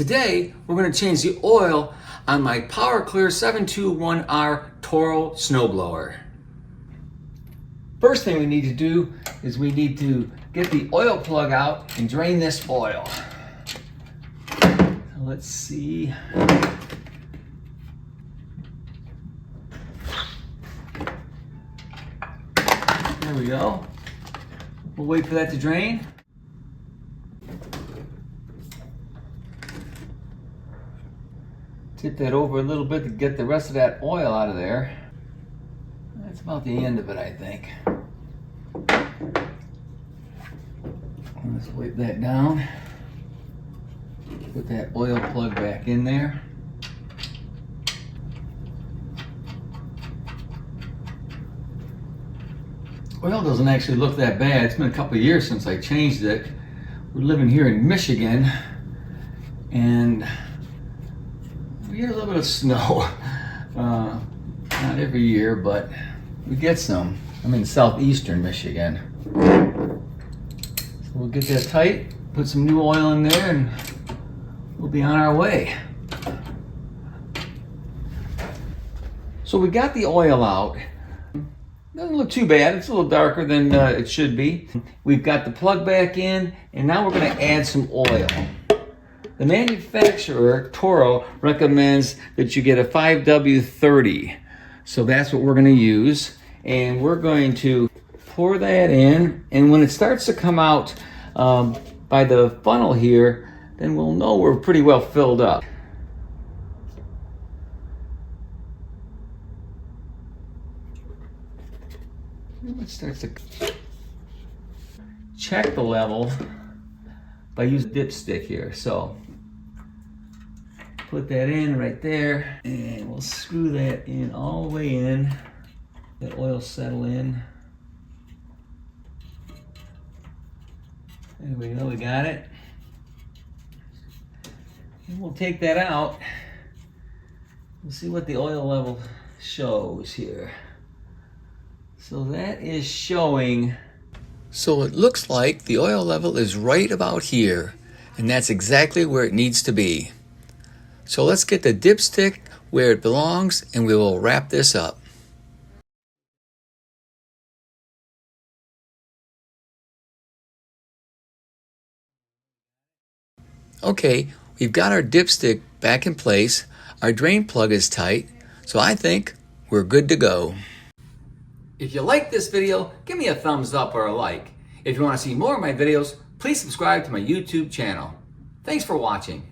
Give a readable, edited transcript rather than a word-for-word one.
Today, we're going to change the oil on my Power Clear 721R Toro snowblower. First thing we need to do is we need to get the oil plug out and drain this oil. So let's see. There we go. We'll wait for that to drain. Tip that over a little bit to get the rest of that oil out of there. That's about the end of it, I think. Let's wipe that down. Put that oil plug back in there. Oil doesn't actually look that bad. It's been a couple of years since I changed it. We're living here in Michigan, and we get a little bit of snow. Not every year, but we get some. I'm in southeastern Michigan. So we'll get that tight, put some new oil in there, and we'll be on our way. So we got the oil out. Doesn't look too bad. It's a little darker than it should be. We've got the plug back in, and now we're going to add some oil. The manufacturer, Toro, recommends that you get a 5W30. So that's what we're going to use. And we're going to pour that in. And when it starts to come out by the funnel here, then we'll know we're pretty well filled up. It starts to check the level by using the dipstick here. So put that in right there, and we'll screw that in all the way in. Let oil settle in. There we go, we got it. And we'll take that out. We'll see what the oil level shows here. So that is showing. So it looks like the oil level is right about here, and that's exactly where it needs to be. So let's get the dipstick where it belongs, and we will wrap this up. Okay, we've got our dipstick back in place. Our drain plug is tight, so I think we're good to go. If you like this video, give me a thumbs up or a like. If you want to see more of my videos, please subscribe to my YouTube channel. Thanks for watching.